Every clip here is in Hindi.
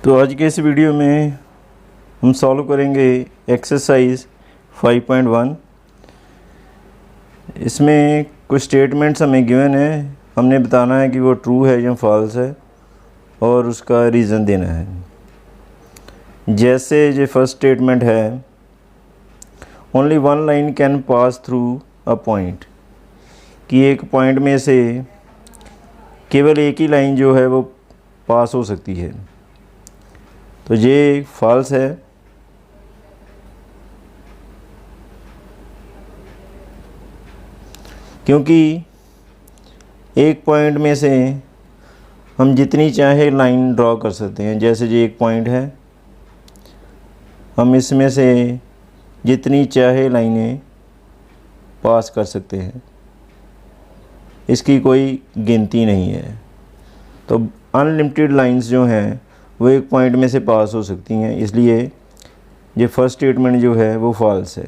तो आज के इस वीडियो में हम सॉल्व करेंगे एक्सरसाइज 5.1। इसमें कुछ स्टेटमेंट्स हमें गिवन है, हमने बताना है कि वो ट्रू है या फॉल्स है और उसका रीज़न देना है। जैसे ये फर्स्ट स्टेटमेंट है, only one line can pass through a point, कि एक पॉइंट में से केवल एक ही लाइन जो है वो पास हो सकती है। तो ये फॉल्स है। क्योंकि एक पॉइंट में से हम जितनी चाहे लाइन ड्रॉ कर सकते हैं। जैसे ये एक पॉइंट है, हम इसमें से जितनी चाहे लाइनें पास कर सकते हैं, इसकी कोई गिनती नहीं है। तो अनलिमिटेड लाइंस जो हैं वो एक पॉइंट में से पास हो सकती हैं, इसलिए ये फर्स्ट स्टेटमेंट जो है वो फॉल्स है।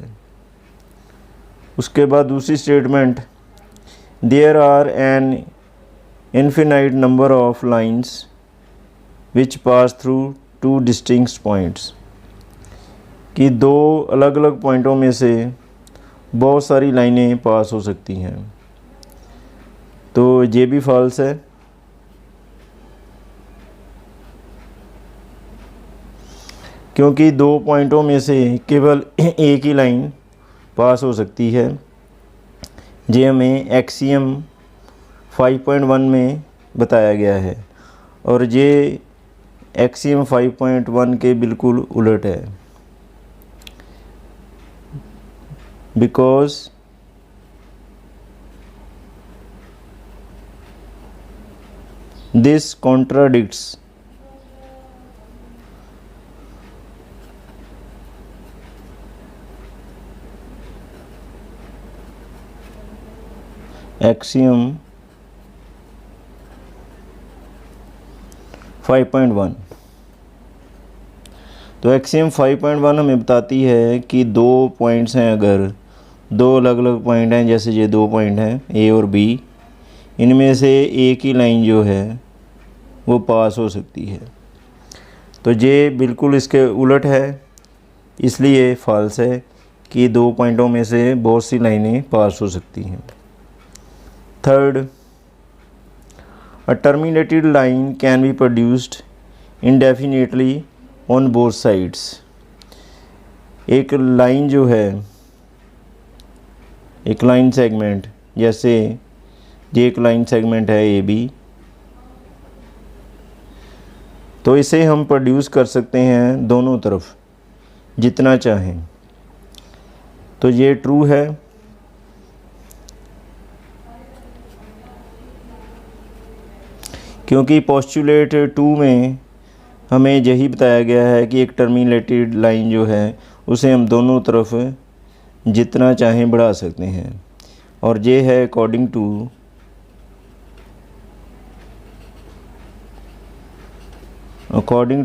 उसके बाद दूसरी statement, there are an infinite number of lines which pass through two distinct points, कि दो अलग अलग पॉइंटों में से बहुत सारी लाइनें पास हो सकती हैं। तो ये भी फॉल्स है। क्योंकि दो पॉइंटों में से केवल एक ही लाइन पास हो सकती है। ये हमें एक्सियम 5.1 में बताया गया है और ये एक्सियम 5.1 के बिल्कुल उलट है। Because this contradicts axiom 5.1। तो एक्सियम 5.1 हमें बताती है कि दो पॉइंट्स हैं, अगर दो अलग अलग पॉइंट हैं, जैसे ये दो पॉइंट हैं ए और बी, इनमें से एक ही लाइन जो है वो पास हो सकती है। तो ये बिल्कुल इसके उलट है, इसलिए फॉल्स है कि दो पॉइंटों में से बहुत सी लाइनें पास हो सकती हैं। Third, a terminated line can be produced indefinitely on both sides। एक लाइन जो है, एक लाइन सेगमेंट, जैसे ये एक लाइन सेगमेंट है ए बी, तो इसे हम प्रोड्यूस कर सकते हैं दोनों तरफ जितना चाहें। तो ये ट्रू है। क्योंकि पोस्टुलेट 2 में हमें यही बताया गया है कि एक टर्मिनेटेड लाइन जो है उसे हम दोनों तरफ जितना चाहें बढ़ा सकते हैं, और ये है अकॉर्डिंग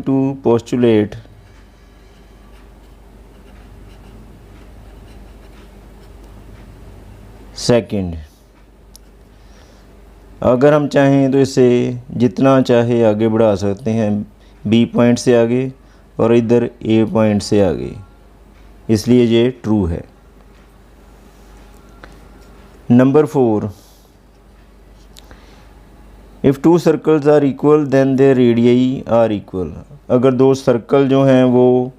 टू पोस्टुलेट सेकंड। अगर हम चाहें तो इसे जितना चाहे आगे बढ़ा सकते हैं, बी पॉइंट से आगे और इधर ए पॉइंट से आगे, इसलिए ये ट्रू है। Number 4, if two circles are equal then their radii are equal. अगर दो सर्कल जो हैं वो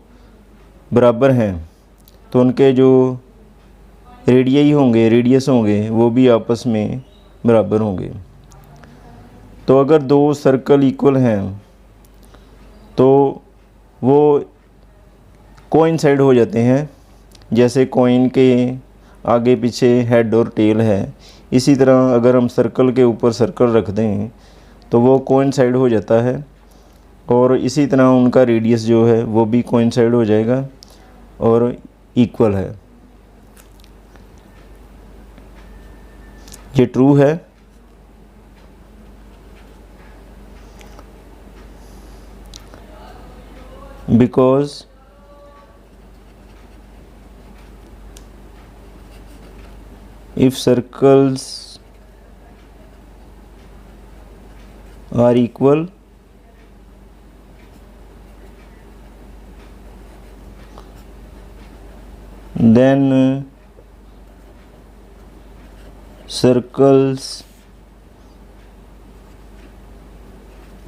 बराबर हैं तो उनके जो रेडियई होंगे, रेडियस होंगे, वो भी आपस में बराबर होंगे। तो अगर दो सर्कल इक्वल हैं तो वो कोइंसाइड हो जाते हैं। जैसे कॉइन के आगे पीछे हेड और टेल है, इसी तरह अगर हम सर्कल के ऊपर सर्कल रख दें तो वो कोइंसाइड हो जाता है, और इसी तरह उनका रेडियस जो है वो भी कोइंसाइड हो जाएगा और इक्वल है। ये ट्रू है। Because if circles are equal then circles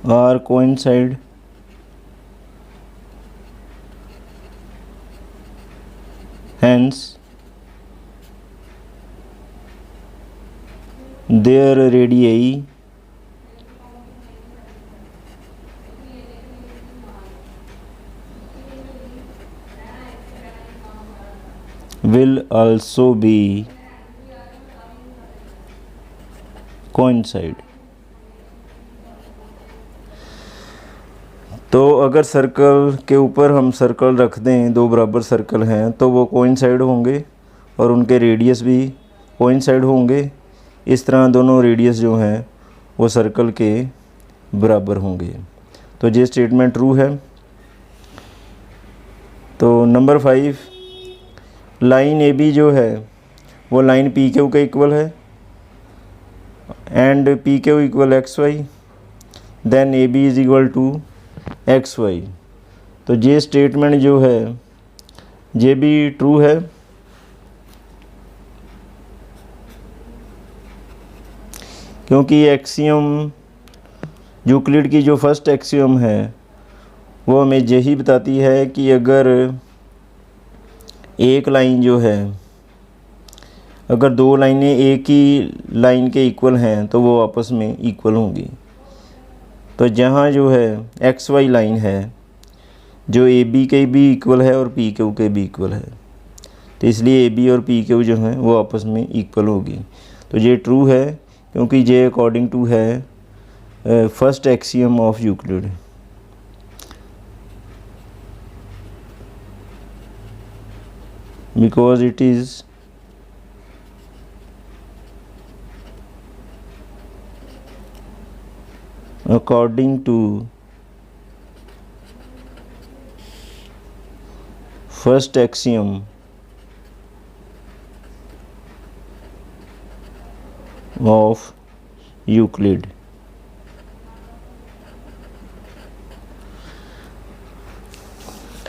are coincide, hence their radii will also be coincide। तो अगर सर्कल के ऊपर हम सर्कल रख दें, दो बराबर सर्कल हैं, तो वो कोइंसाइड होंगे और उनके रेडियस भी कोइंसाइड होंगे। इस तरह दोनों रेडियस जो हैं वो सर्कल के बराबर होंगे। तो ये स्टेटमेंट ट्रू है। तो नंबर 5, लाइन ए बी जो है वो लाइन पी क्यू के इक्वल है and P Q equal X Y, then A B is equal to X Y. तो ये स्टेटमेंट जो है ये भी ट्रू है। क्योंकि एक्सियम यूक्लिड की जो फर्स्ट एक्सियम है वो हमें यही बताती है कि अगर एक लाइन जो है, अगर दो लाइनें एक ही लाइन के इक्वल हैं तो वो आपस में इक्वल होंगी। तो जहाँ जो है एक्स वाई लाइन है जो ए बी के भी इक्वल है और पी क्यू के भी इक्वल है, तो इसलिए ए बी और पी क्यू जो हैं वो आपस में इक्वल होगी। तो ये ट्रू है क्योंकि ये अकॉर्डिंग टू है first axiom of Euclid. Because it is according to first axiom of Euclid।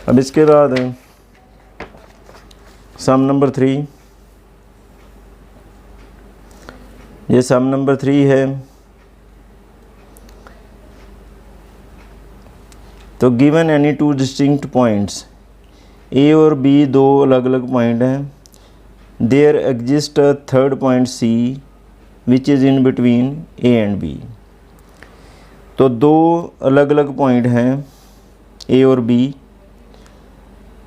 अब इसके बाद सम नंबर 3। ये सम नंबर 3 है। तो given any two distinct points, A और बी दो अलग अलग पॉइंट हैं, there exist a third point C which is in between A and B. तो दो अलग अलग पॉइंट हैं ए और बी,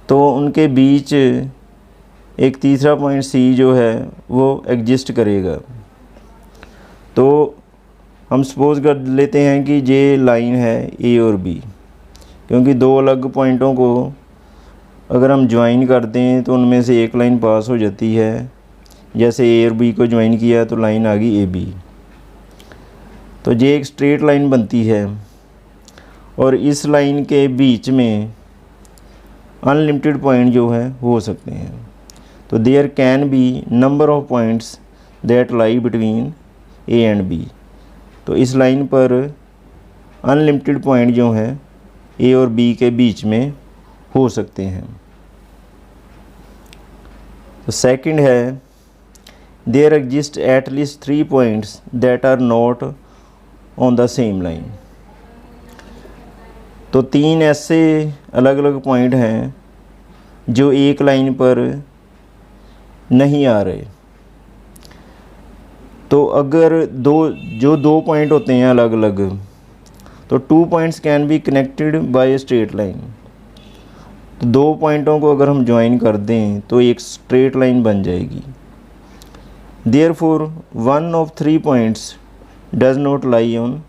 तो उनके बीच एक तीसरा पॉइंट सी जो है वो एग्जिस्ट करेगा। तो हम सपोज़ कर लेते हैं कि ये लाइन है ए और बी, क्योंकि दो अलग पॉइंटों को अगर हम ज्वाइन कर दें तो उनमें से एक लाइन पास हो जाती है। जैसे ए और बी को ज्वाइन किया तो लाइन आ गई ए बी, तो ये एक स्ट्रेट लाइन बनती है और इस लाइन के बीच में अनलिमिटेड पॉइंट जो है हो सकते हैं। तो there can be number of points that lie between A and B. तो इस लाइन पर अनलिमिटेड पॉइंट जो हैं ए और बी के बीच में हो सकते हैं। तो सेकंड है there exist at least 3 points that are not on the same line. तो 3 ऐसे अलग अलग पॉइंट हैं जो एक लाइन पर नहीं आ रहे। तो अगर दो पॉइंट होते हैं अलग अलग, तो 2 points can be connected by a straight line. तो दो पॉइंटों को अगर हम ज्वाइन कर दें तो एक स्ट्रेट लाइन बन जाएगी। Therefore one of 3 points does not lie on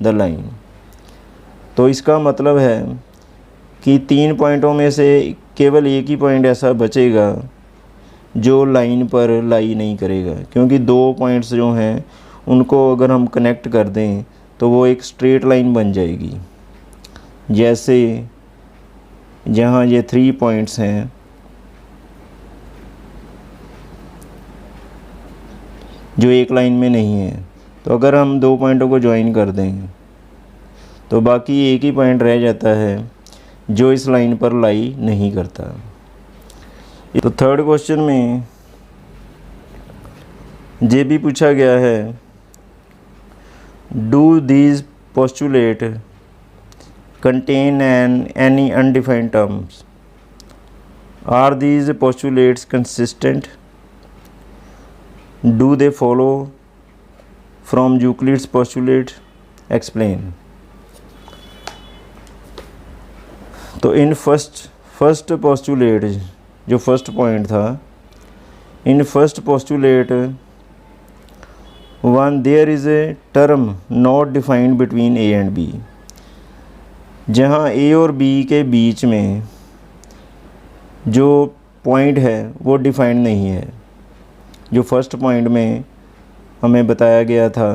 the line. तो इसका मतलब है कि 3 पॉइंटों में से केवल एक ही पॉइंट ऐसा बचेगा जो लाइन पर लाई नहीं करेगा, क्योंकि 2 पॉइंट्स जो हैं उनको अगर हम कनेक्ट कर दें तो वो एक स्ट्रेट लाइन बन जाएगी। जैसे जहाँ ये 3 पॉइंट्स हैं, जो एक लाइन में नहीं है, तो अगर हम 2 पॉइंटों को ज्वाइन कर दें तो बाकी एक ही पॉइंट रह जाता है जो इस लाइन पर लाई नहीं करता। तो थर्ड क्वेश्चन में ये भी पूछा गया है, do these postulate contain any undefined terms? Are these postulates consistent? Do they follow from Euclid's postulate? Explain. तो इन फर्स्ट पोस्टुलेट, जो फर्स्ट पॉइंट था, in first postulate one, there is a term not defined between A and B. जहाँ ए और बी के बीच में जो पॉइंट है वो डिफाइंड नहीं है। जो फर्स्ट पॉइंट में हमें बताया गया था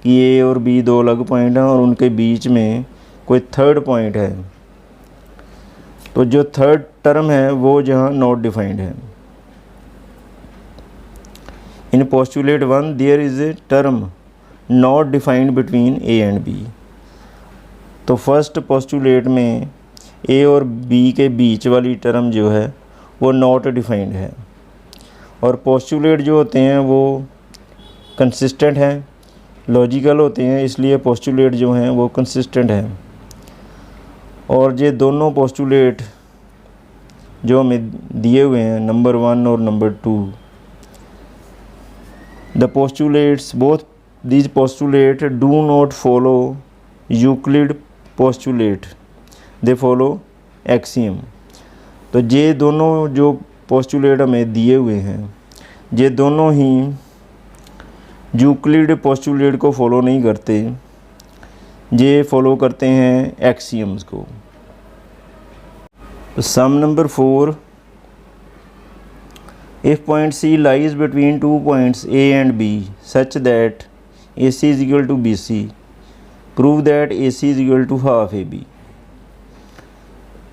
कि ए और बी दो अलग पॉइंट हैं और उनके बीच में कोई थर्ड पॉइंट है, तो जो थर्ड टर्म है वो जहाँ नॉट डिफाइंड है। In postulate one there is a term not defined between A and B. तो फर्स्ट पोस्टुलेट में ए और बी के बीच वाली टर्म जो है वो नॉट डिफाइंड है, और पोस्टुलेट जो होते हैं वो कंसिस्टेंट हैं, लॉजिकल होते हैं, इसलिए पोस्टुलेट जो हैं वो कंसिस्टेंट हैं। और ये दोनों पोस्टुलेट जो हमें दिए हुए हैं, नंबर 1 और number 2, the postulates both these postulate do not follow Euclid postulate, they follow axiom. तो ये दोनों जो पोस्टुलेट हमें दिए हुए हैं, ये दोनों ही यूक्लिड पोस्टुलेट को फॉलो नहीं करते, ये फॉलो करते हैं एक्सियम्स को। Sum number 4, if point C lies between 2 points A and B such that A C is equal to B C, prove that A C is equal to half A B.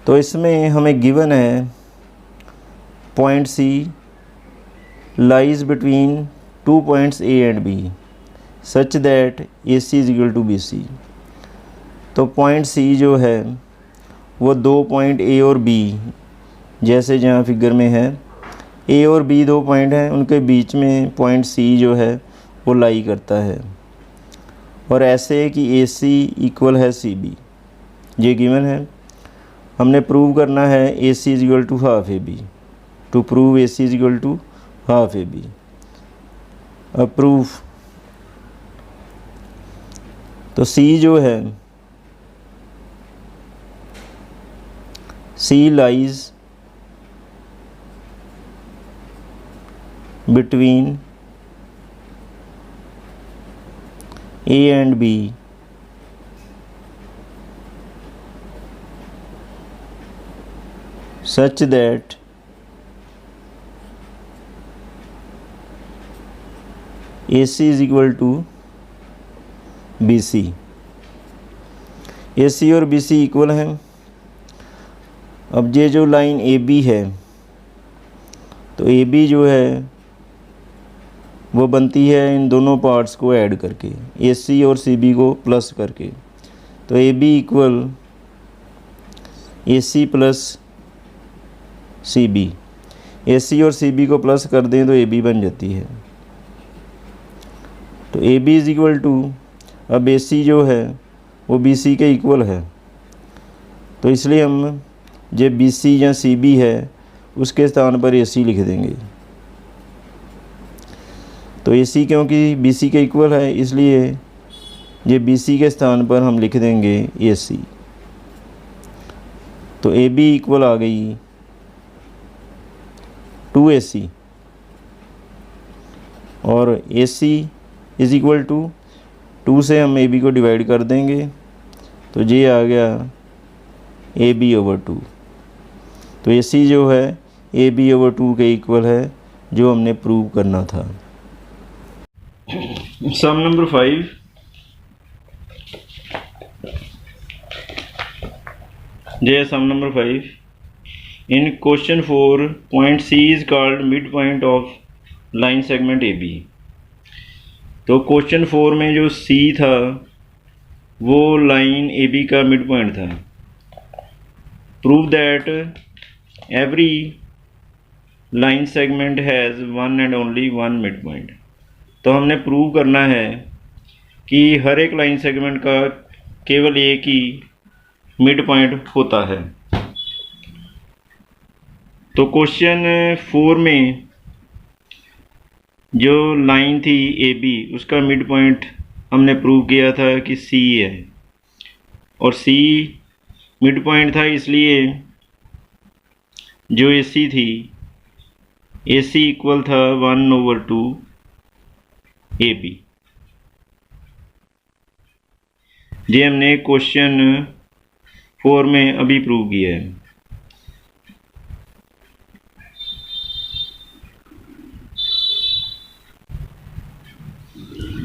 तो इसमें हमें गिवन है point C lies between 2 points A and B such that A C is equal to B C. तो पॉइंट सी जो है वो 2 पॉइंट ए और बी, जैसे जहाँ फिगर में है ए और बी 2 पॉइंट हैं, उनके बीच में पॉइंट सी जो है वो लाई करता है, और ऐसे कि ए सी इक्वल है सी बी, ये गिवन है। हमने प्रूव करना है A C is equal to half A B. To prove A C is equal to half A B, अब प्रूफ। तो सी जो है, C lies between A and B such that AC is equal to BC। AC और BC इक्वल हैं। अब ये जो लाइन AB है, तो AB जो है वो बनती है इन दोनों पार्ट्स को ऐड करके, AC और CB को प्लस करके। तो AB equal AC plus CB, AC और CB को प्लस कर दें तो AB बन जाती है। तो AB इज इक्वल टू, अब AC जो है वो BC के इक्वल है, तो इसलिए हम जो BC या CB है उसके स्थान पर AC लिख देंगे। तो AC क्योंकि BC के इक्वल है, इसलिए ये BC के स्थान पर हम लिख देंगे AC। तो AB इक्वल आ गई 2AC, और AC इज इक्वल टू 2 से हम AB को डिवाइड कर देंगे, तो ये आ गया AB/2। तो AC जो है AB/2 के इक्वल है, जो हमने प्रूव करना था। सम नंबर 5, ये sum number 5। In question 4 point C is called mid point of line segment AB। तो क्वेश्चन 4 में जो C था वो लाइन AB का मिड पॉइंट था। Prove that every line segment has one and only one mid point. तो हमने प्रूव करना है कि हर एक लाइन सेगमेंट का केवल एक ही मिड पॉइंट होता है। तो क्वेश्चन 4 में जो लाइन थी ए बी, उसका मिड पॉइंट हमने प्रूव किया था कि सी है, और सी मिड पॉइंट था, इसलिए जो ए सी थी, ए सी इक्वल था 1/2 ए बी। ये हमने क्वेश्चन 4 में अभी प्रूव किया है।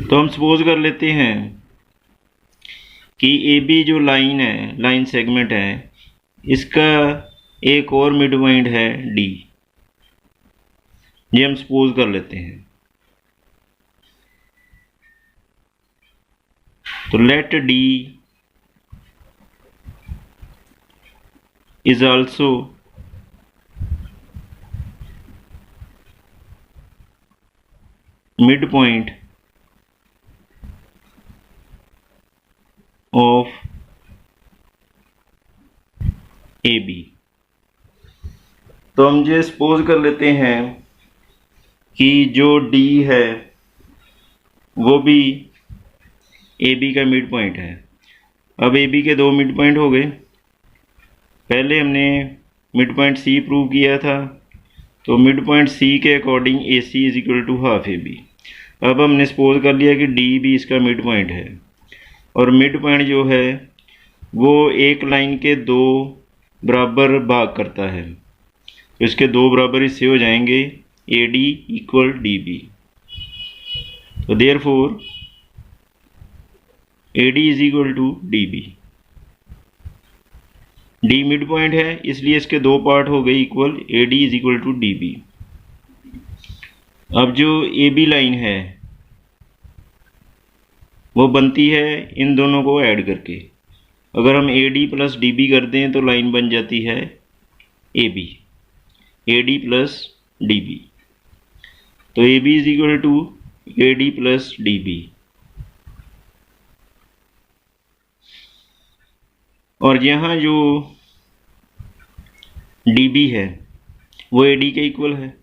तो हम सपोज कर लेते हैं कि ए बी जो लाइन है, लाइन सेगमेंट है, इसका एक और मिड पॉइंट है डी। ये हम सपोज कर लेते हैं। तो let D is also mid point of A B. तो हम ये सपोज कर लेते हैं कि जो डी है वो भी ए बी का मिड पॉइंट है। अब ए बी के दो मिड पॉइंट हो गए। पहले हमने मिड पॉइंट सी प्रूव किया था, तो मिड पॉइंट सी के according A C is equal to half A B. अब हमने सपोज कर लिया कि डी भी इसका मिड पॉइंट है, और मिड पॉइंट जो है वो एक लाइन के दो बराबर भाग करता है, तो इसके दो बराबर हिस्से हो जाएंगे, A D equal D B. तो therefore A D is equal to D B. D mid point है, इसलिए इसके दो पार्ट हो गए equal, A D is equal to D B. अब जो ए बी लाइन है वो बनती है इन दोनों को ऐड करके। अगर हम A D plus D B कर दें तो लाइन बन जाती है A B, A D plus D B. तो A B is equal to A D plus D B, और यहाँ जो डी बी है वो ए डी के इक्वल है,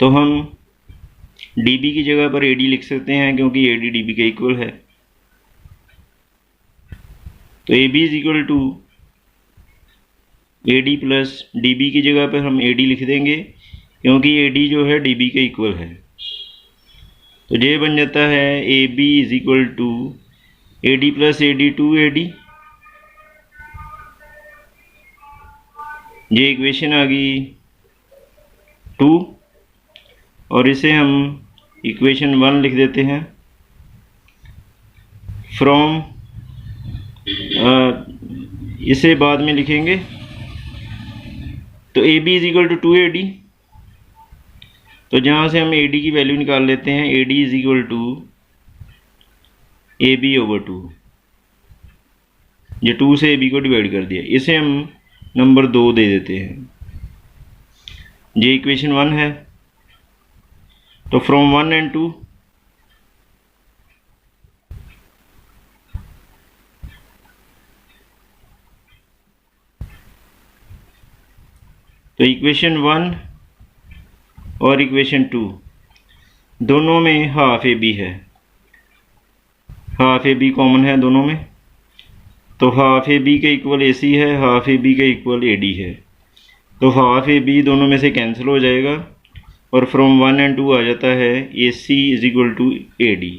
तो हम डी बी की जगह पर ए डी लिख सकते हैं, क्योंकि ए डी डी बी के इक्वल है। तो A B is equal to A D plus D B की जगह पर हम ए डी लिख देंगे, क्योंकि ए डी जो है डी बी के इक्वल है। तो ये बन जाता है A B is equal to A D plus A D to A D. ये इक्वेशन आ गई 2, और इसे हम इक्वेशन 1 लिख देते हैं। फ्रॉम इसे बाद में लिखेंगे। तो A B is equal to 2AD, तो जहाँ से हम ए डी की वैल्यू निकाल लेते हैं, A D is equal to A B over 2। ये 2 से ए बी को डिवाइड कर दिया, इसे हम नंबर 2 दे देते हैं। ये इक्वेशन 1 है। तो फ्रॉम 1 and 2 तो इक्वेशन 1 और इक्वेशन 2 दोनों में हाफ ए बी है, हाफ ए बी कॉमन है दोनों में। तो हाफ ए बी के इक्वल ए सी है, हाफ ए बी के इक्वल ए डी है। तो हाफ ए बी दोनों में से कैंसिल हो जाएगा, और फ्रॉम 1 and 2 आ जाता है A C is equal to A D.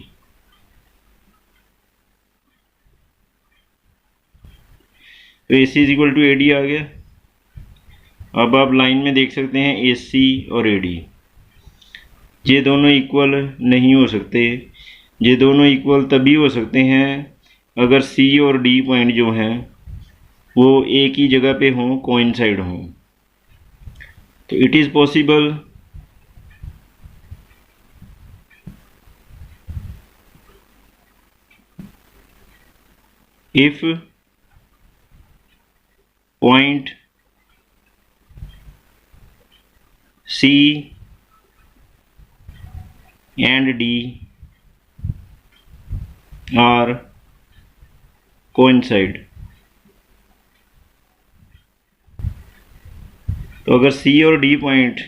तो A C is equal to A D आ गया। अब आप लाइन में देख सकते हैं ए सी और ए डी, ये दोनों इक्वल नहीं हो सकते। ये दोनों इक्वल तभी हो सकते हैं अगर सी और डी पॉइंट जो हैं वो एक ही जगह पे हों, कोइंसाइड हों। तो it is possible if point C and D are coincide। तो अगर C और D पॉइंट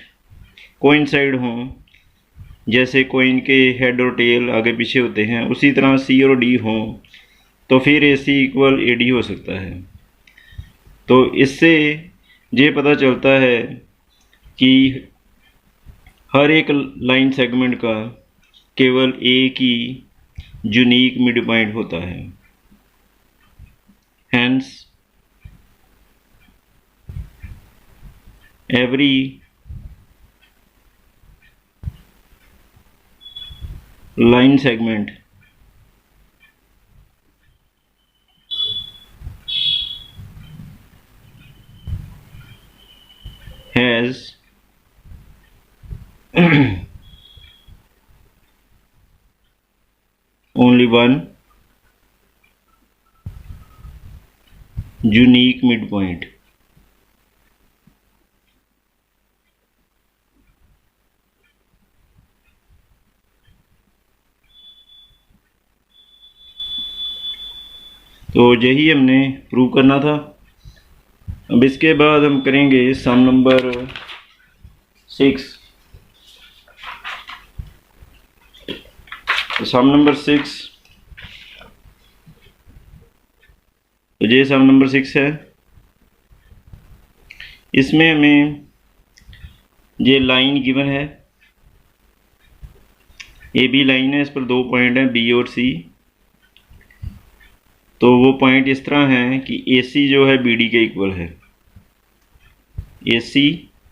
कोइंसाइड हों, जैसे कोइन के हेड और टेल आगे पीछे होते हैं, उसी तरह C और D हों, तो फिर AC इक्वल AD हो सकता है। तो इससे ये पता चलता है कि हर एक लाइन सेगमेंट का केवल एक ही यूनिक मिड पॉइंट होता है। Hence every line segment has only one unique midpoint। तो यही हमने प्रूव करना था। अब इसके बाद हम करेंगे सम नंबर 6। तो सम नंबर 6, तो ये सम नंबर 6 है। इसमें हमें ये लाइन गिवन है, ए बी लाइन है, इस पर 2 पॉइंट हैं बी और सी। तो वो पॉइंट इस तरह हैं कि AC जो है BD के इक्वल है, AC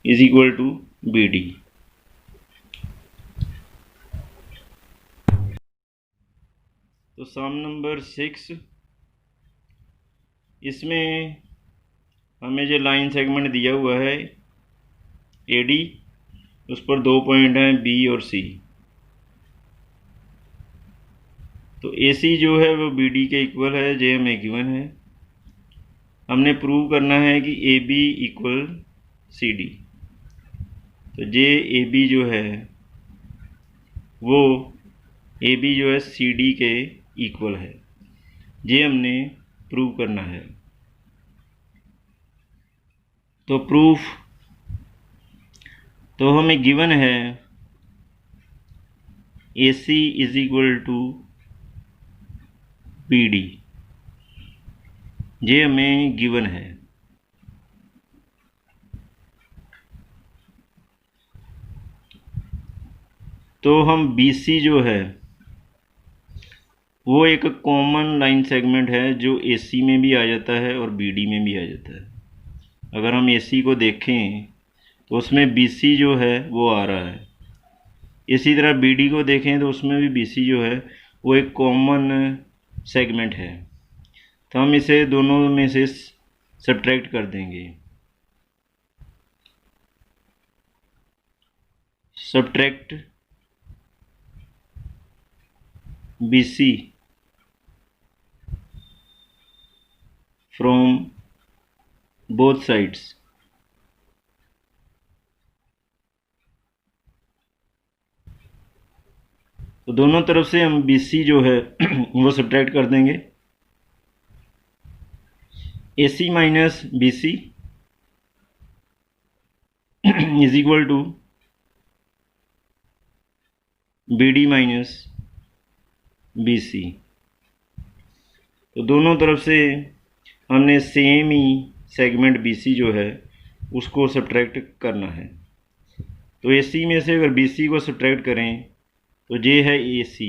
is equal to BD। तो सम नंबर 6, इसमें हमें जो लाइन सेगमेंट दिया हुआ है AD, उस पर 2 पॉइंट हैं B और C। तो AC जो है वो BD के इक्वल है, जे हमें गिवन है। हमने प्रूव करना है कि AB इक्वल CD। तो जे AB जो है वो AB जो है CD के इक्वल है, ये हमने प्रूव करना है। तो प्रूफ, तो हमें गिवन है AC is equal to BD, ये हमें गिवन है। तो हम BC जो है वो एक कॉमन लाइन सेगमेंट है जो AC में भी आ जाता है और BD में भी आ जाता है। अगर हम AC को देखें तो उसमें BC जो है वो आ रहा है, इसी तरह BD को देखें तो उसमें भी BC जो है वो एक कॉमन सेगमेंट है। तो हम इसे दोनों में से सब्ट्रैक्ट कर देंगे। Subtract BC from both sides. तो दोनों तरफ से हम BC जो है वो सब्ट्रैक्ट कर देंगे। AC minus BC is equal to BD minus BC। तो दोनों तरफ से हमने सेम ही सेगमेंट BC जो है उसको सब्ट्रैक्ट करना है। तो AC में से अगर BC को सब्ट्रैक्ट करें तो ये है AC,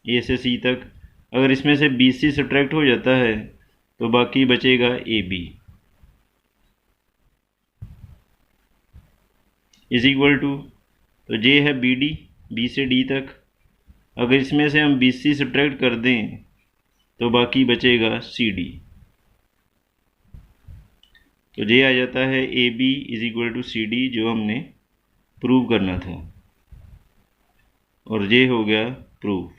A से C तक। अगर इसमें से BC सब्ट्रैक्ट हो जाता है तो बाकी बचेगा AB इज इक्वल टू, तो ये है BD, B से D तक। अगर इसमें से हम BC सब्ट्रैक्ट कर दें तो बाकी बचेगा CD। तो ये आ जाता है AB is equal to CD, जो हमने प्रूव करना था, और ये हो गया प्रूफ।